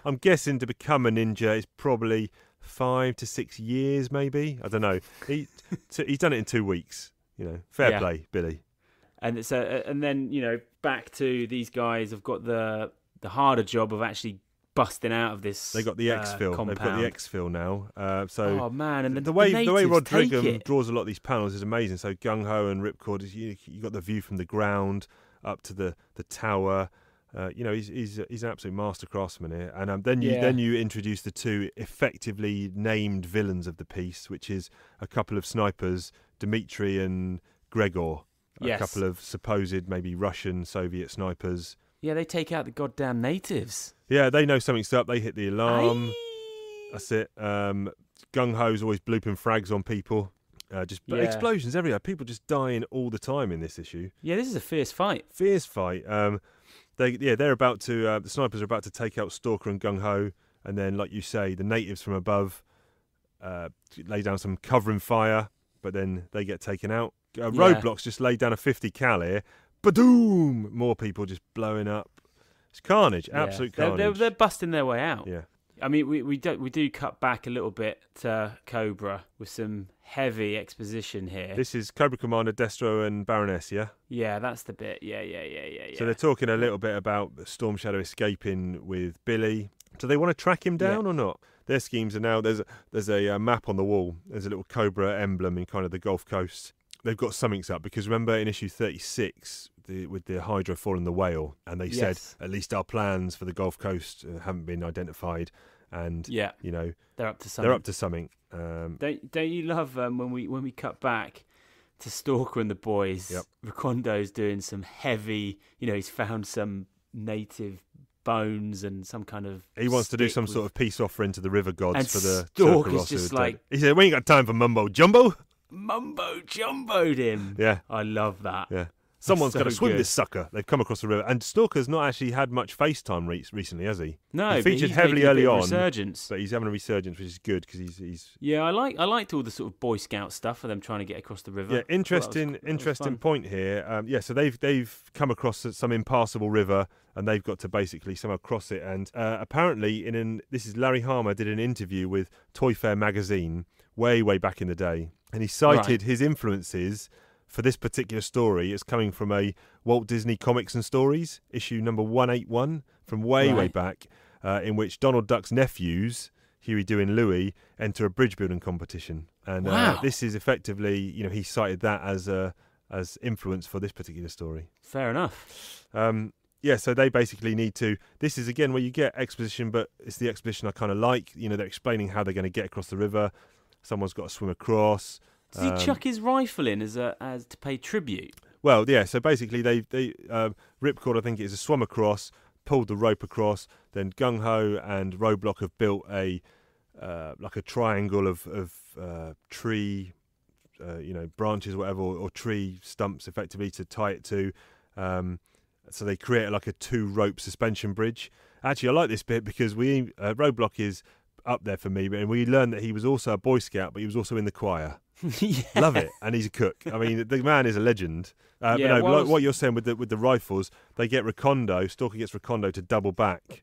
I'm guessing to become a ninja is probably 5 to 6 years, maybe. I don't know. He's done it in 2 weeks. Fair play, Billy. And and then back to these guys have got the harder job of actually busting out of this. They got the exfil. Compound. They've got the exfil now. Oh man! And the way Rod take Brigham it. draws a lot of these panels is amazing. So gung ho and ripcord, you got the view from the ground up to the tower. He's an absolute master craftsman here. And then you introduce the two effectively named villains of the piece, which is a couple of snipers, Dmitri and Gregor. Yes. A couple of supposed maybe Russian Soviet snipers. Yeah, they take out the goddamn natives. Yeah, they know something's up. They hit the alarm. Aye. That's it. Gung Ho's always blooping frags on people. Explosions everywhere. People just dying all the time in this issue. Yeah, this is a fierce fight. Fierce fight. They're about to. The snipers are about to take out Stalker and Gung Ho, and then, like you say, the natives from above lay down some covering fire, but then they get taken out. Roadblocks just laid down a 50 cal here. Badoom! More people just blowing up. It's carnage, absolute carnage. They're busting their way out. Yeah. I mean, we do cut back a little bit to Cobra with some heavy exposition here. This is Cobra Commander, Destro and Baroness, yeah? Yeah, that's the bit. Yeah. So they're talking a little bit about Storm Shadow escaping with Billy. Do they want to track him down or not? Their schemes are now, there's a map on the wall. There's a little Cobra emblem in kind of the Gulf Coast. They've got something's up, because remember in issue 36 with the Hydra following the whale, and they said at least our plans for the Gulf Coast haven't been identified, and they're up to something. They're up to something. Don't you love when we cut back to Stalker and the boys? Yep. Recondo's doing some heavy. He's found some native bones and some kind of. He wants to do some sort of peace offering to the river gods and for the Stalker's just like. He said, "We ain't got time for mumbo jumbo." Mumbo jumboed him. Yeah, I love that. Yeah, someone's got to swim good. this sucker. They've come across the river, and Stalker's not actually had much FaceTime recently, has he? No, he featured he's heavily early on. Resurgence. But he's having a resurgence, which is good because he's. Yeah, I liked all the sort of Boy Scout stuff for them trying to get across the river. Yeah, interesting point here. So they've come across some impassable river, and they've got to basically somehow cross it. And apparently, this is Larry Hama did an interview with Toy Fair magazine way back in the day. And he cited his influences for this particular story as coming from a Walt Disney Comics and Stories, issue number 181, from way back, in which Donald Duck's nephews, Huey, Dewey and Louie, enter a bridge building competition. And this is effectively, he cited that as influence for this particular story. Fair enough. So they basically need to... This is, again, where you get exposition, but it's the exposition I kind of like. They're explaining how they're going to get across the river. Someone's got to swim across. Does he chuck his rifle in as to pay tribute? Well, yeah. So basically, they Ripcord, I think it is, a swum across, pulled the rope across. Then Gung Ho and Roadblock have built a triangle of tree, branches, whatever, or tree stumps, effectively to tie it to. So they create like a 2-rope suspension bridge. Actually, I like this bit because Roadblock is up there for me, and we learned that he was also a Boy Scout, but he was also in the choir. Love it, and he's a cook. I mean, the man is a legend. What you're saying with the rifles, they get Recondo. Stalker gets Recondo to double back,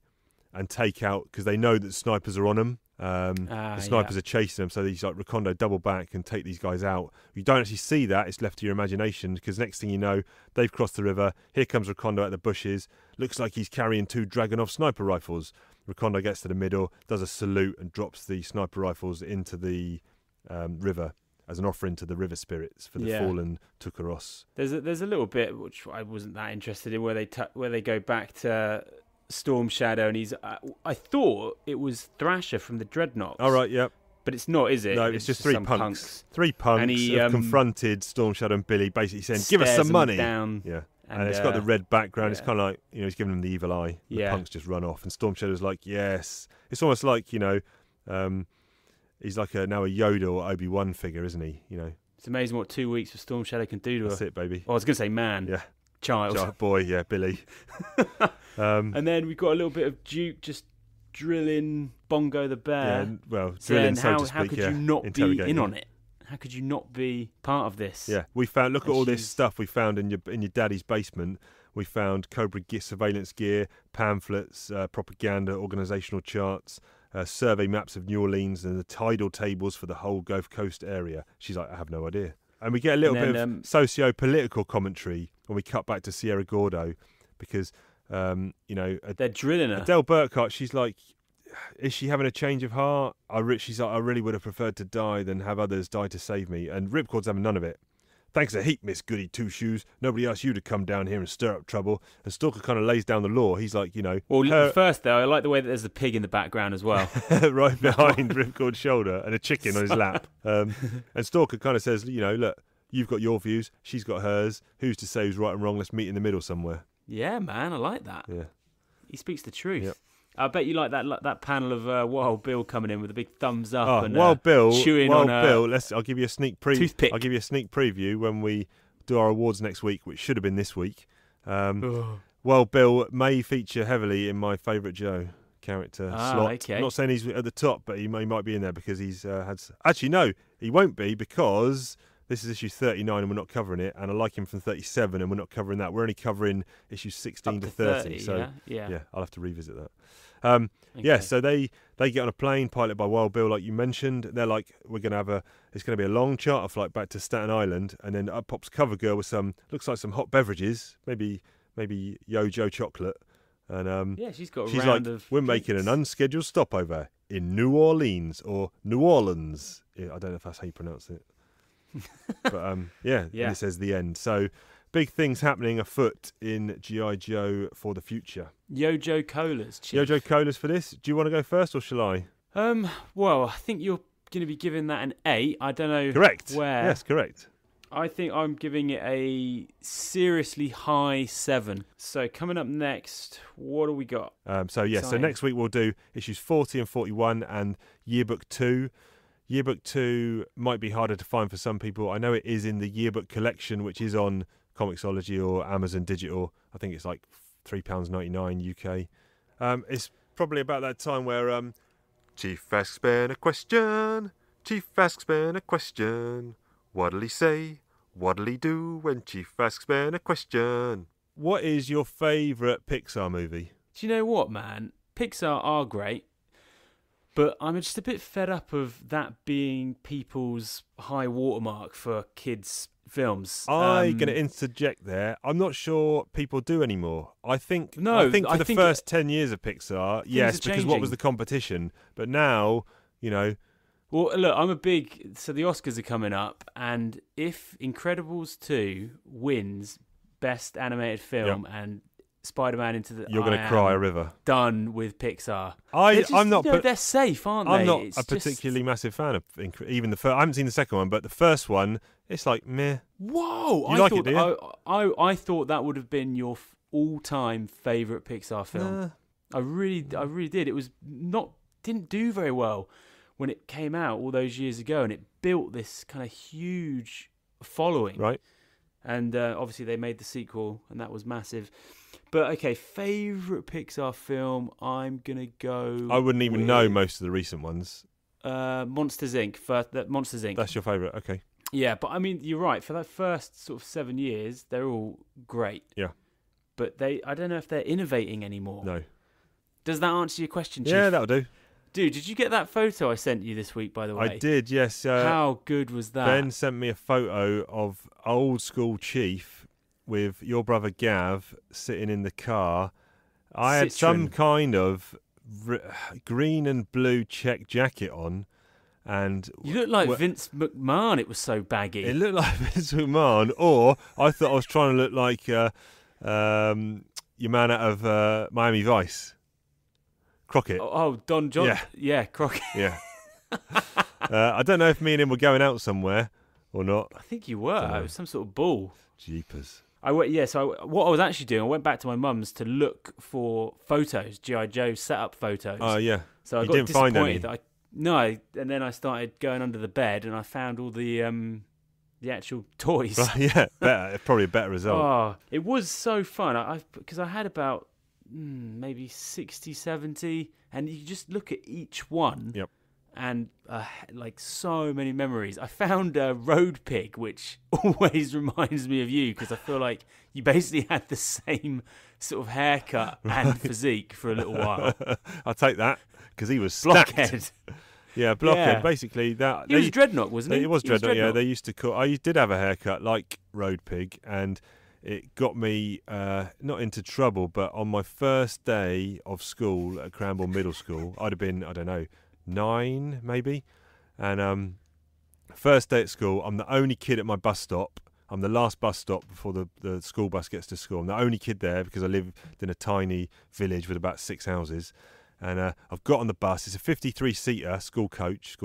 and take out, because they know that snipers are on them. The snipers are chasing them, so these like Recondo double back and take these guys out. You don't actually see that; it's left to your imagination, because next thing you know, they've crossed the river. Here comes Recondo out of the bushes. Looks like he's carrying 2 Dragunov sniper rifles. Recondo gets to the middle, does a salute, and drops the sniper rifles into the river as an offering to the river spirits for the fallen Tukaros. There's a little bit which I wasn't that interested in, where they go back to Storm Shadow, and he's I thought it was Thrasher from the Dreadnoughts. All right, yep. But it's not, is it? No, it's just 3 punks. 3 punks and he have confronted Storm Shadow and Billy, basically saying, "Give us some money." Down, yeah, and it's got the red background. Yeah. It's kind of like, he's giving them the evil eye. The punks just run off, and Storm Shadow's like, "Yes." It's almost like he's like now a Yoda or Obi-Wan figure, isn't he? It's amazing what 2 weeks of Storm Shadow can do to That's it, baby. Oh, I was going to say man. Yeah. Child. Boy, yeah, Billy. And then we've got a little bit of Duke just drilling Bongo the bear. Yeah, well, drilling, so to speak. How could you not be in on it? How could you not be part of this? Yeah, we found. Look at all this stuff we found in your daddy's basement. We found Cobra surveillance gear, pamphlets, propaganda, organisational charts, survey maps of New Orleans, and the tidal tables for the whole Gulf Coast area. She's like, I have no idea. And we get a little bit of socio-political commentary when we cut back to Sierra Gordo, because they're drilling her. Adele Burkhart, she's like, is she having a change of heart? She's like, I really would have preferred to die than have others die to save me. And Ripcord's having none of it. Thanks a heap, Miss Goody Two Shoes. Nobody asked you to come down here and stir up trouble. And Stalker kind of lays down the law. He's like, Well, first though, I like the way that there's a pig in the background as well, right behind Ripcord's shoulder, and a chicken on his lap. And Stalker kind of says, look, you've got your views, she's got hers. Who's to say who's right and wrong? Let's meet in the middle somewhere. Yeah, man, I like that. Yeah, he speaks the truth. Yep. I bet you like that panel of Wild Bill coming in with a big thumbs up and Wild Bill chewing Wild on Bill. I'll give you a sneak preview. Toothpick. I'll give you a sneak preview when we do our awards next week, which should have been this week. Wild Bill may feature heavily in my favourite Joe character slot. Okay. I'm not saying he's at the top, but he might be in there because he's had. Actually, no, he won't be, because this is issue 39 and we're not covering it, and I like him from 37 and we're not covering that. We're only covering issues 16 to 30. So yeah, I'll have to revisit that. Okay. Yeah, so they get on a plane piloted by Wild Bill, like you mentioned. They're like, it's going to be a long charter flight back to Staten Island, and then up pops CoverGirl with looks like some hot beverages, maybe Yo-Jo chocolate, and she's got a she's round like, of we're drinks. making an unscheduled stopover in New Orleans or New Orleans. Yeah, I don't know if that's how you pronounce it, but and it says the end. So big things happening afoot in G.I. Joe for the future. Yo-Jo Colas, Chief. Yo-Jo Colas for this. Do you want to go first or shall I? Well, I think you're going to be giving that an 8. I don't know. Correct. Where. Yes, correct. I think I'm giving it a seriously high 7. So coming up next, what do we got? So next week we'll do issues 40 and 41 and Yearbook 2. Yearbook 2 might be harder to find for some people. I know it is in the Yearbook collection, which is on Comixology or Amazon Digital. I think it's like £3.99 UK. It's probably about that time where Chief asks Ben a question. Chief asks Ben a question. What'll he say? What'll he do when Chief asks Ben a question? What is your favourite Pixar movie? Do you know what, man? Pixar are great, but I'm just a bit fed up of that being people's high watermark for kids' films. I'm going to interject there. I'm not sure people do anymore. I think for the first 10 years of Pixar, yes, because what was the competition? But now, Well, look, so the Oscars are coming up, and if Incredibles 2 wins Best Animated Film and Spider-Man Into the You're going to cry a river. Done with Pixar. I'm not. They're safe, aren't they? I'm not a particularly massive fan of even the first. I haven't seen the second one, but the first one, it's like meh. Whoa! You like it, do you? I thought that would have been your all-time favourite Pixar film. I really did. It was didn't do very well when it came out all those years ago, and it built this kind of huge following. Right. And obviously they made the sequel, and that was massive. But okay, favourite Pixar film, I'm going to go I wouldn't even know most of the recent ones. Monsters, Inc. Monsters, Inc. That's your favourite, okay. Yeah, but I mean, you're right. For that first sort of 7 years, they're all great. Yeah. But I don't know if they're innovating anymore. No. Does that answer your question, Chief? Yeah, that'll do. Dude, did you get that photo I sent you this week, by the way? I did, yes. How good was that? Ben sent me a photo of old school Chief with your brother Gav sitting in the car. I had some kind of green and blue check jacket on. And you look like Vince McMahon. It was so baggy. It looked like Vince McMahon, or I thought I was trying to look like your man out of Miami Vice. Crockett. Oh, Don John. Yeah, Crockett. Yeah. I don't know if me and him were going out somewhere or not. I think you were. It was some sort of ball. Jeepers. So what I was actually doing, I went back to my mum's to look for photos, G.I. Joe setup photos. Oh, yeah. So I got didn't find any. And then I started going under the bed and I found all the actual toys. Yeah, better. Probably a better result. Oh, it was so fun. Because I had about maybe 60, 70, and you just look at each one. Yep. And like so many memories. I found a road pig, which always reminds me of you because I feel like you basically had the same sort of haircut and physique for a little while. I'll take that because he was stacked. Blockhead. Yeah, blockhead. Yeah. Basically, that he was Dreadnought, wasn't he? It was Dreadnought. Yeah, they used to call. I did have a haircut like road pig, and it got me not into trouble. But on my first day of school at Cranbourne Middle School, I'd have been, I don't know, 9 maybe, and first day at school, I'm the only kid at my bus stop. I'm the last bus stop before the school bus gets to school. I'm the only kid there because I lived in a tiny village with about 6 houses, and I've got on the bus. It's a 53-seater school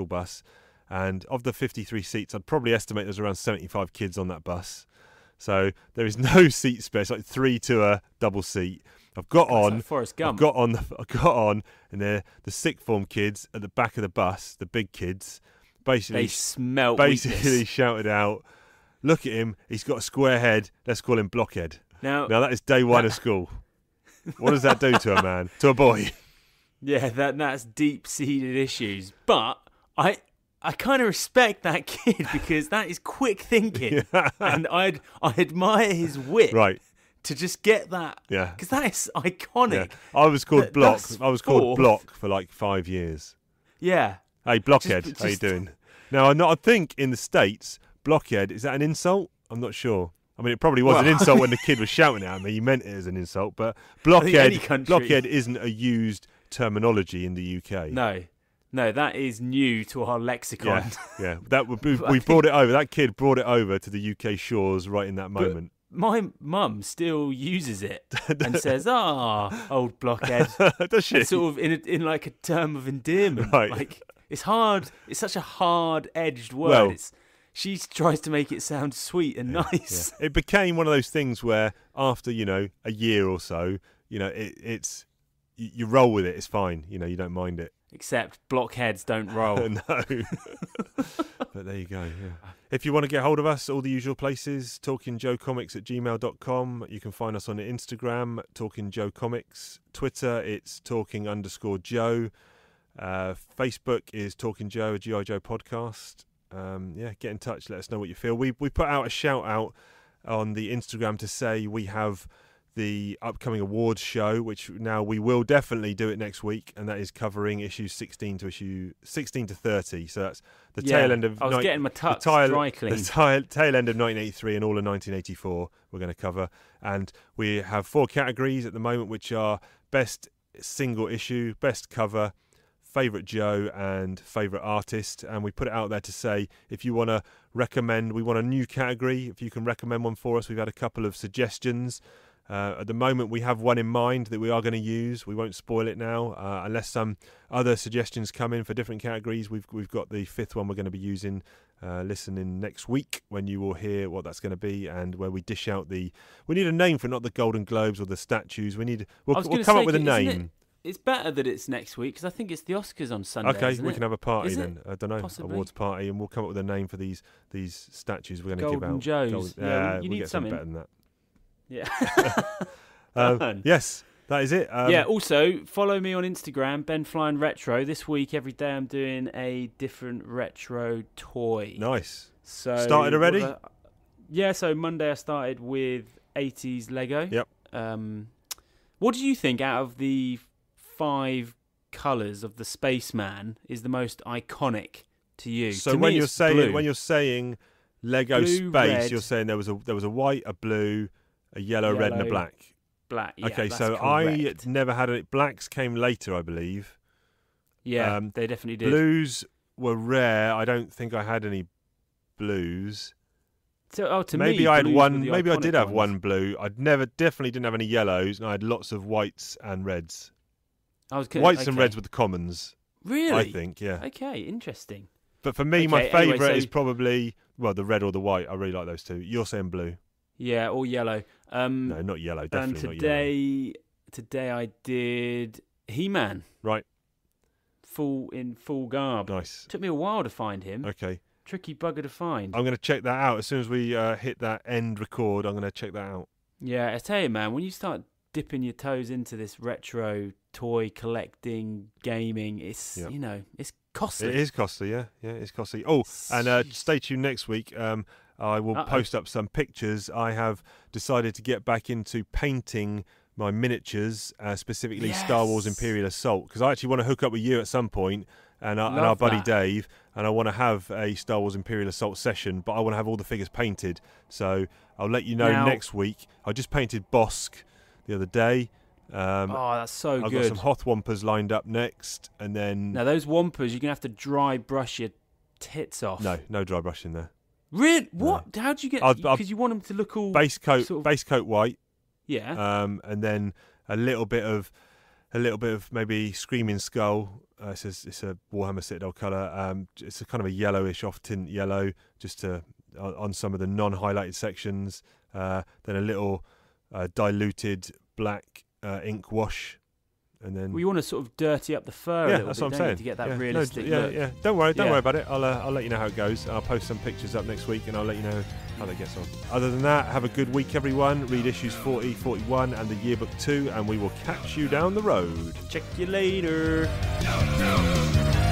bus, and of the 53 seats, I'd probably estimate there's around 75 kids on that bus, so there is no seat space, like 3 to a double seat. I've got on, like Forrest Gump. I got on, and they're the sixth form kids at the back of the bus, the big kids, basically weakness. Shouted out, "Look at him! He's got a square head. Let's call him Blockhead." Now that is day one of school. What does that do to a man? To a boy? Yeah, that's deep-seated issues. But I kind of respect that kid because that is quick thinking, and I admire his wit. Right. To just get that, because that is iconic. Yeah. I was called Block. I was called Block for like 5 years. Yeah. Hey, Blockhead, how you doing? Now, I think in the States, Blockhead, is that an insult? I'm not sure. I mean, it probably was an insult when the kid was shouting at me. He meant it as an insult, but Blockhead isn't a used terminology in the UK. No, that is new to our lexicon. Yeah. We brought it over. That kid brought it over to the UK shores right in that moment. My mum still uses it and says, old blockhead. Does she? And sort of in like a term of endearment. Right. Like, it's hard. It's such a hard-edged word. Well, she tries to make it sound sweet and nice. Yeah. It became one of those things where after, a year or so, it's you roll with it. It's fine. You don't mind it. Except blockheads don't roll. No. But there you go, yeah. If you want to get hold of us, all the usual places, talkingjoecomics@gmail.com. You can find us on Instagram, Talking Joe Comics. Twitter, it's talking_Joe. Facebook is Talking Joe, a G.I. Joe podcast. Get in touch, let us know what you feel. We put out a shout out on the Instagram to say we have the upcoming awards show, which now we will definitely do it next week, and that is covering issues 16 to 30. So that's the tail end of. I was getting my tux dry cleaned. The tail end of 1983 and all of 1984. We're going to cover, and we have 4 categories at the moment, which are best single issue, best cover, favourite Joe, and favourite artist. And we put it out there to say if you want to recommend, we want a new category. If you can recommend one for us, we've had a couple of suggestions. At the moment, we have one in mind that we are going to use. We won't spoil it now, unless some other suggestions come in for different categories. We've got the 5th one we're going to be using. Listening next week when you will hear what that's going to be, and where we dish out we need a name for it, not the Golden Globes or the statues. We'll come up with a name. It's better that it's next week because I think it's the Oscars on Sunday. Okay, we can have a party then. I don't know, Possibly. Awards party, and we'll come up with a name for these statues we're going to give out. Golden Joes. You need get something better than that. Yeah. Yes, that is it. Also follow me on Instagram, Ben Flying Retro. This week, every day, I'm doing a different retro toy. Nice. So started already? So Monday I started with 80s Lego. Yep. What do you think out of the 5 colours of the spaceman is the most iconic to you? So To when me, you're it's saying blue. when you're saying Lego Blue, space, red. you're saying there was a white, a blue, a yellow, red, and a Yellow, black. black, yeah, Okay, that's so correct. I never had it. Blacks came later, I believe. Yeah, they definitely did. Blues were rare. I don't think I had any blues. So, to Maybe me, I had blues one. were the Maybe I did iconic have ones. one blue. Definitely didn't have any yellows, and I had lots of whites and reds. Whites and reds were the commons. Really? I think, yeah. Okay, interesting. But for me, my Okay, anyway, favourite so- is probably the red or the white. I really like those two. You're saying blue? Yeah, or yellow. No, not yellow. And Definitely not yellow. today I did He-Man. Right. In full garb. Nice. Took me a while to find him. Okay. Tricky bugger to find. I'm going to check that out as soon as we hit that end record. I'm going to check that out. Yeah, I tell you, man, when you start dipping your toes into this retro toy collecting, gaming, it's it's costly. It is costly, yeah, it's costly. Oh, and stay tuned next week. I will post up some pictures. I have decided to get back into painting my miniatures, specifically Star Wars Imperial Assault, because I actually want to hook up with you at some point, and our buddy Dave, and I want to have a Star Wars Imperial Assault session, but I want to have all the figures painted. So I'll let you know next week. I just painted Bosk the other day. That's so good. I've got some Hoth Wampers lined up next, and then... Now, those Wampers, you're going to have to dry brush your tits off. No dry brush in there. Really? What? No. How'd you get... Because you want them to look all... Base coat white. Yeah. And then a little bit of maybe Screaming Skull. It's a Warhammer Citadel colour. It's a kind of a yellowish off tint yellow, just to on some of the non-highlighted sections. Then a little diluted black ink wash, and then you want to sort of dirty up the fur a little that's bit, what I'm saying. to get that realistic look. Yeah. Don't worry about it. I'll let you know how it goes. I'll post some pictures up next week, and I'll let you know how that gets on. Other than that, have a good week, everyone. Read issues 40, 41, and the yearbook 2, and we will catch you down the road. Check you later. No.